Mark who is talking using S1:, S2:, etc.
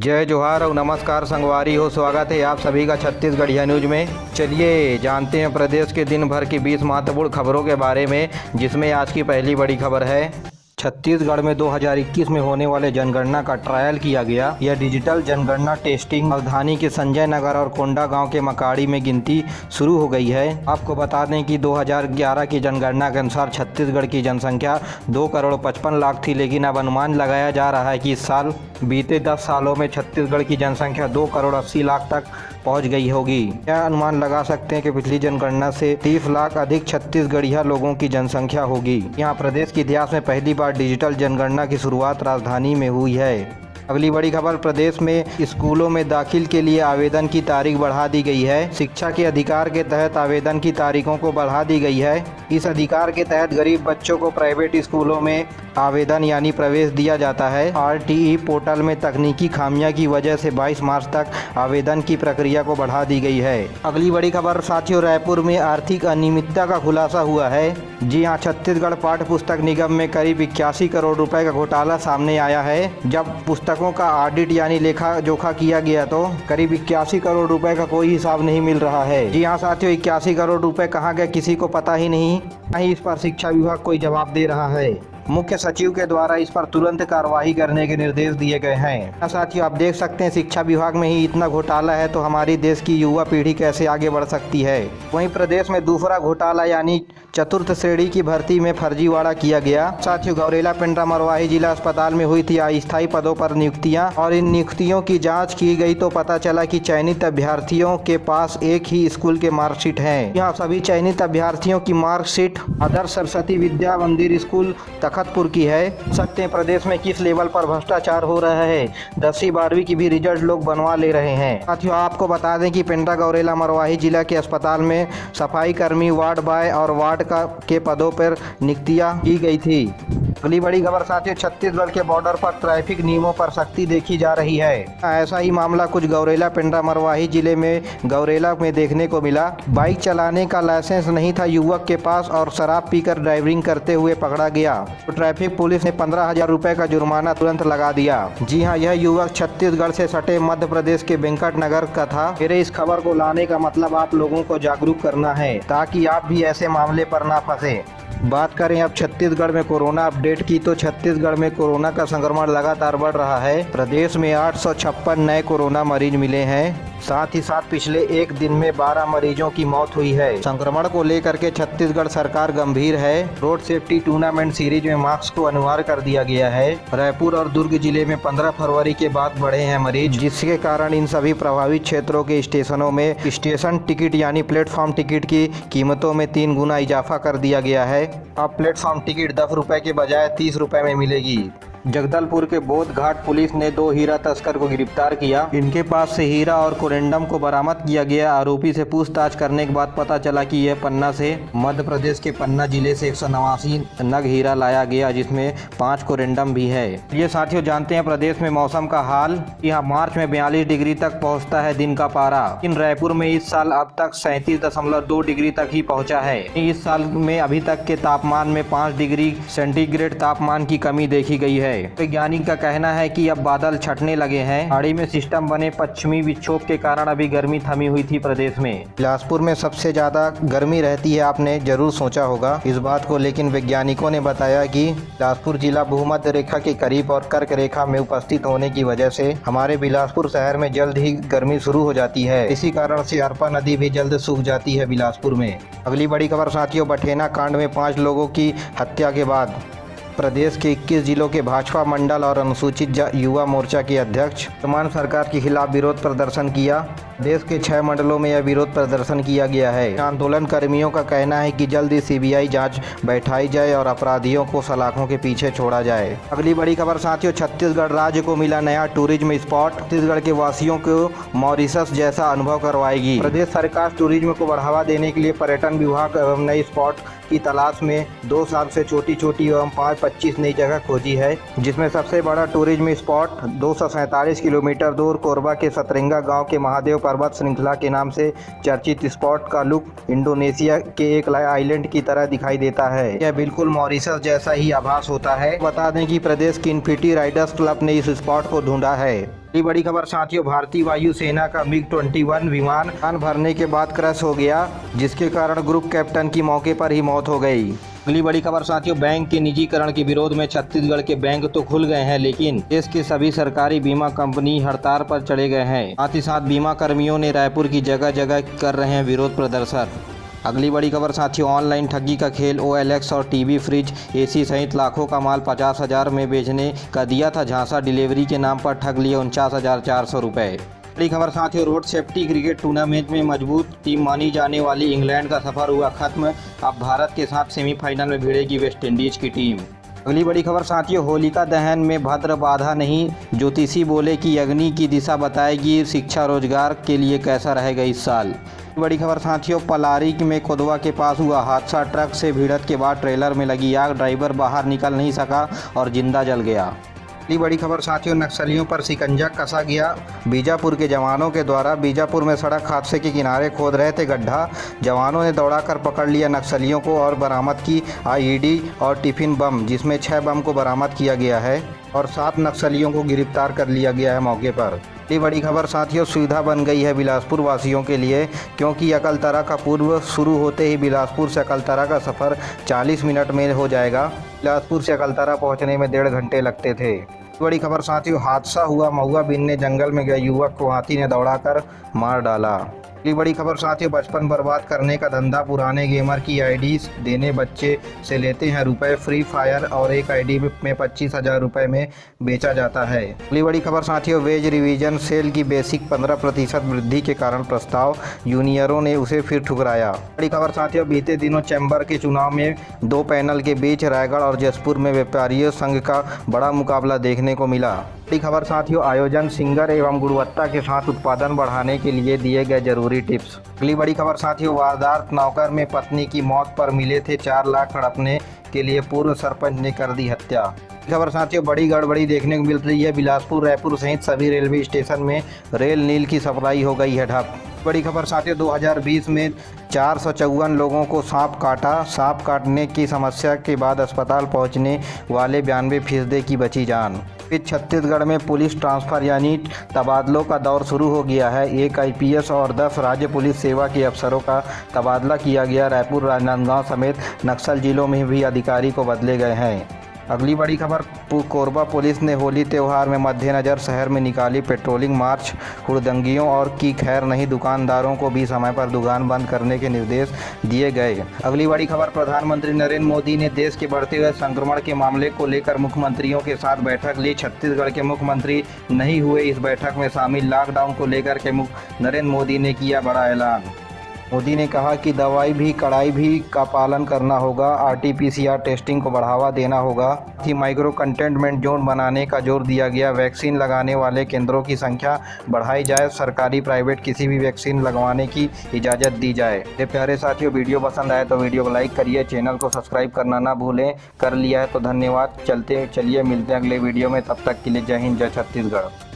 S1: जय जोहार और नमस्कार संगवारी हो। स्वागत है आप सभी का छत्तीसगढ़िया न्यूज में। चलिए जानते हैं प्रदेश के दिन भर की 20 महत्वपूर्ण खबरों के बारे में, जिसमें आज की पहली बड़ी खबर है छत्तीसगढ़ में 2021 में होने वाले जनगणना का ट्रायल किया गया। यह डिजिटल जनगणना टेस्टिंग राजधानी के संजय नगर और कोंडा गांव के मकाड़ी में गिनती शुरू हो गई है। आपको बता दें कि 2011 की जनगणना के अनुसार छत्तीसगढ़ की जनसंख्या 2,55,00,000 थी, लेकिन अब अनुमान लगाया जा रहा है कि इस साल बीते 10 सालों में छत्तीसगढ़ की जनसंख्या 2,80,00,000 तक पहुंच गई होगी। यह अनुमान लगा सकते हैं कि पिछली जनगणना से 30 लाख अधिक छत्तीसगढ़िया लोगों की जनसंख्या होगी। यहाँ प्रदेश के इतिहास में पहली बार डिजिटल जनगणना की शुरुआत राजधानी में हुई है। अगली बड़ी खबर, प्रदेश में स्कूलों में दाखिल के लिए आवेदन की तारीख बढ़ा दी गई है। शिक्षा के अधिकार के तहत आवेदन की तारीखों को बढ़ा दी गई है। इस अधिकार के तहत गरीब बच्चों को प्राइवेट स्कूलों में आवेदन यानी प्रवेश दिया जाता है। RTE पोर्टल में तकनीकी खामियां की वजह से 22 मार्च तक आवेदन की प्रक्रिया को बढ़ा दी गई है। अगली बड़ी खबर साथियों, रायपुर में आर्थिक अनियमितता का खुलासा हुआ है। जी हाँ, छत्तीसगढ़ पाठ्य पुस्तक निगम में करीब 81 करोड़ रुपए का घोटाला सामने आया है। जब पुस्तकों का ऑडिट यानी लेखा जोखा किया गया तो करीब 81 करोड़ रुपए का कोई हिसाब नहीं मिल रहा है। जी हाँ साथियों, 81 करोड़ रुपए कहाँ गए किसी को पता ही नहीं। इस पर शिक्षा विभाग कोई जवाब दे रहा है। मुख्य सचिव के द्वारा इस पर तुरंत कार्रवाई करने के निर्देश दिए गए हैं। साथियों आप देख सकते हैं, शिक्षा विभाग में ही इतना घोटाला है तो हमारी देश की युवा पीढ़ी कैसे आगे बढ़ सकती है। वहीं प्रदेश में दूसरा घोटाला यानी चतुर्थ श्रेणी की भर्ती में फर्जीवाड़ा किया गया। साथियों गौरेला पेंड्रा मरवाही जिला अस्पताल में हुई थी अस्थायी पदों पर नियुक्तियां और इन नियुक्तियों की जांच की गई तो पता चला कि चयनित अभ्यर्थियों के पास एक ही स्कूल के मार्कशीट हैं। यहाँ सभी चयनित अभ्यर्थियों की मार्कशीट आदर्श सरस्वती विद्या मंदिर स्कूल तखतपुर की है। सकते हैं प्रदेश में किस लेवल पर भ्रष्टाचार हो रहा है। 10वीं 12वीं की भी रिजल्ट लोग बनवा ले रहे हैं। साथियों आपको बता दें कि पेंड्रा गौरेला मरवाही जिला के अस्पताल में सफाई कर्मी, वार्ड बॉय और वार्ड के पदों पर नियुक्तियां की गई थी। अगली बड़ी खबर साथियों, छत्तीसगढ़ के बॉर्डर पर ट्रैफिक नियमों पर सख्ती देखी जा रही है। ऐसा ही मामला कुछ गौरेला पेंड्रा मरवाही जिले में गौरेला में देखने को मिला। बाइक चलाने का लाइसेंस नहीं था युवक के पास और शराब पीकर ड्राइविंग करते हुए पकड़ा गया तो ट्रैफिक पुलिस ने 15,000 रुपए का जुर्माना तुरंत लगा दिया। जी हाँ, यह युवक छत्तीसगढ़ से सटे मध्य प्रदेश के वेंकटनगर का था। मेरे इस खबर को लाने का मतलब आप लोगों को जागरूक करना है ताकि आप भी ऐसे मामले पर ना फंसे। बात करें अब छत्तीसगढ़ में कोरोना अपडेट की तो छत्तीसगढ़ में कोरोना का संक्रमण लगातार बढ़ रहा है। प्रदेश में 856 नए कोरोना मरीज मिले हैं। साथ ही साथ पिछले एक दिन में 12 मरीजों की मौत हुई है। संक्रमण को लेकर के छत्तीसगढ़ सरकार गंभीर है। रोड सेफ्टी टूर्नामेंट सीरीज में मास्क को अनिवार्य कर दिया गया है। रायपुर और दुर्ग जिले में 15 फरवरी के बाद बढ़े हैं मरीज, जिसके कारण इन सभी प्रभावित क्षेत्रों के स्टेशनों में स्टेशन टिकट यानी प्लेटफॉर्म टिकट की कीमतों में 3 गुना इजाफा कर दिया गया है। अब प्लेटफॉर्म टिकट 10 रुपए के बजाय 30 रुपए में मिलेगी। जगदलपुर के बोध घाट पुलिस ने 2 हीरा तस्कर को गिरफ्तार किया। इनके पास से हीरा और कोरेंडम को बरामद किया गया। आरोपी से पूछताछ करने के बाद पता चला कि यह पन्ना से मध्य प्रदेश के पन्ना जिले से 189 नग हीरा लाया गया, जिसमें 5 कोरेंडम भी है। ये साथियों जानते हैं प्रदेश में मौसम का हाल। यहाँ मार्च में 42 डिग्री तक पहुँचता है दिन का पारा, लेकिन रायपुर में इस साल अब तक 37.2 डिग्री तक ही पहुँचा है। इस साल में अभी तक के तापमान में 5 डिग्री सेंटीग्रेड तापमान की कमी देखी गई है। वैज्ञानिक का कहना है कि अब बादल छटने लगे हैं। पहाड़ी में सिस्टम बने पश्चिमी विक्षोभ के कारण अभी गर्मी थमी हुई थी प्रदेश में। बिलासपुर में सबसे ज्यादा गर्मी रहती है, आपने जरूर सोचा होगा इस बात को, लेकिन वैज्ञानिकों ने बताया कि बिलासपुर जिला भूमध्य रेखा के करीब और कर्क रेखा में उपस्थित होने की वजह से हमारे बिलासपुर शहर में जल्द ही गर्मी शुरू हो जाती है। इसी कारण से अरपा नदी भी जल्द सूख जाती है बिलासपुर में। अगली बड़ी खबर साथियों, बठेना कांड में 5 लोगों की हत्या के बाद प्रदेश के 21 जिलों के भाजपा मंडल और अनुसूचित युवा मोर्चा के अध्यक्ष वर्तमान सरकार के खिलाफ विरोध प्रदर्शन किया। देश के 6 मंडलों में यह विरोध प्रदर्शन किया गया है। आंदोलन कर्मियों का कहना है कि जल्द ही CBI जांच बैठाई जाए और अपराधियों को सलाखों के पीछे छोड़ा जाए। अगली बड़ी खबर साथियों, छत्तीसगढ़ राज्य को मिला नया टूरिज्म स्पॉट। छत्तीसगढ़ के वासियों को मॉरिशस जैसा अनुभव करवाएगी। प्रदेश सरकार टूरिज्म को बढ़ावा देने के लिए पर्यटन विभाग एवं नई स्पॉट की तलाश में 2 साल से छोटी एवं 25 नई जगह खोजी है, जिसमें सबसे बड़ा टूरिज्म स्पॉट 247 किलोमीटर दूर कोरबा के सतरंगा गांव के महादेव पर्वत श्रृंखला के नाम से चर्चित स्पॉट का लुक इंडोनेशिया के एक आइलैंड की तरह दिखाई देता है। यह बिल्कुल मॉरिशस जैसा ही आभास होता है। बता दें कि प्रदेश की इन्फिनिटी राइडर्स क्लब ने इस स्पॉट को ढूंढा है। बड़ी बड़ी खबर साथियों, भारतीय वायुसेना का MiG-21 विमान भरने के बाद क्रैश हो गया, जिसके कारण ग्रुप कैप्टन की मौके पर ही मौत हो गई। अगली बड़ी खबर साथियों, बैंक के निजीकरण के विरोध में छत्तीसगढ़ के बैंक तो खुल गए हैं, लेकिन देश के सभी सरकारी बीमा कंपनी हड़ताल पर चढ़े गए हैं। साथ ही साथ बीमा कर्मियों ने रायपुर की जगह जगह कर रहे हैं विरोध प्रदर्शन। अगली बड़ी खबर साथियों, ऑनलाइन ठगी का खेल, OLX और टीवी, फ्रिज, AC सहित लाखों का माल 50,000 में बेचने का दिया था झांसा, डिलीवरी के नाम पर ठग लिए 49,400 रुपये। बड़ी खबर साथियों, रोड सेफ्टी क्रिकेट टूर्नामेंट में मजबूत टीम मानी जाने वाली इंग्लैंड का सफर हुआ खत्म। अब भारत के साथ सेमीफाइनल में भिड़ेगी वेस्टइंडीज की टीम। अगली बड़ी खबर साथियों, होलिका दहन में भद्र बाधा नहीं, ज्योतिषी बोले कि अग्नि की दिशा बताएगी शिक्षा रोजगार के लिए कैसा रहेगा इस साल। बड़ी खबर साथियों, पलारी में कोदवा के पास हुआ हादसा, ट्रक से भिड़ंत के बाद ट्रेलर में लगी आग, ड्राइवर बाहर निकल नहीं सका और जिंदा जल गया। अगली बड़ी खबर साथियों, नक्सलियों पर शिकंजा कसा गया, बीजापुर के जवानों के द्वारा। बीजापुर में सड़क हादसे के किनारे खोद रहे थे गड्ढा, जवानों ने दौड़ाकर पकड़ लिया नक्सलियों को और बरामद की IED और टिफिन बम, जिसमें 6 बम को बरामद किया गया है और 7 नक्सलियों को गिरफ्तार कर लिया गया है मौके पर। ये बड़ी खबर साथियों, सुविधा बन गई है बिलासपुर वासियों के लिए, क्योंकि अकलतरा का पूर्व शुरू होते ही बिलासपुर से अकलतरा का सफ़र 40 मिनट में हो जाएगा। बिलासपुर से अकलतरा पहुंचने में 1.5 घंटे लगते थे। बड़ी खबर साथियों, हादसा हुआ महुआ बीनने, जंगल में गए युवक को हाथी ने दौड़ाकर मार डाला। अगली बड़ी खबर साथियों, बचपन बर्बाद करने का धंधा, पुराने गेमर की IDs देने बच्चे से लेते हैं रुपए, फ्री फायर और एक ID में 25,000 रुपये में बेचा जाता है। अगली बड़ी खबर साथियों, वेज रिवीजन सेल की बेसिक 15% वृद्धि के कारण प्रस्ताव, यूनियनों ने उसे फिर ठुकराया। बड़ी खबर साथियों, बीते दिनों चैम्बर के चुनाव में 2 पैनल के बीच रायगढ़ और जसपुर में व्यापारियों संघ का बड़ा मुकाबला देखने को मिला। बड़ी खबर साथियों, आयोजन, सिंगर एवं गुणवत्ता के साथ उत्पादन बढ़ाने के लिए दिए गए जरूरी टिप्स। अगली बड़ी खबर साथियों, वारदात, नौकर में पत्नी की मौत पर मिले थे 4 लाख, हड़पने के लिए पूर्व सरपंच ने कर दी हत्या। खबर साथियों, बड़ी गड़बड़ी देखने को मिल रही है, बिलासपुर, रायपुर सहित सभी रेलवे स्टेशन में रेल नील की सप्लाई हो गई है ठप। बड़ी खबर साथियों, 2020 में 454 लोगों को सांप काटा, सांप काटने की समस्या के बाद अस्पताल पहुंचने वाले 92% की बची जान। इस छत्तीसगढ़ में पुलिस ट्रांसफर यानी तबादलों का दौर शुरू हो गया है। 1 IPS और 10 राज्य पुलिस सेवा के अफसरों का तबादला किया गया। रायपुर, राजनांदगांव समेत नक्सल जिलों में भी अधिकारी को बदले गए हैं। अगली बड़ी खबर, कोरबा पुलिस ने होली त्यौहार में मद्देनजर शहर में निकाली पेट्रोलिंग मार्च, हुड़दंगियों और की खैर नहीं, दुकानदारों को भी समय पर दुकान बंद करने के निर्देश दिए गए। अगली बड़ी खबर, प्रधानमंत्री नरेंद्र मोदी ने देश के बढ़ते हुए संक्रमण के मामले को लेकर मुख्यमंत्रियों के साथ बैठक ली। छत्तीसगढ़ के मुख्यमंत्री नहीं हुए इस बैठक में शामिल। लॉकडाउन को लेकर के नरेंद्र मोदी ने किया बड़ा ऐलान। मोदी ने कहा कि दवाई भी कड़ाई भी का पालन करना होगा, RT-PCR टेस्टिंग को बढ़ावा देना होगा, कि माइक्रो कंटेनमेंट जोन बनाने का जोर दिया गया। वैक्सीन लगाने वाले केंद्रों की संख्या बढ़ाई जाए, सरकारी प्राइवेट किसी भी वैक्सीन लगवाने की इजाज़त दी जाए। ये प्यारे साथियों, वीडियो पसंद आए तो वीडियो को लाइक करिए, चैनल को सब्सक्राइब करना ना भूलें। कर लिया है तो धन्यवाद। चलिए मिलते हैं अगले वीडियो में, तब तक के लिए जय हिंद, जय छत्तीसगढ़।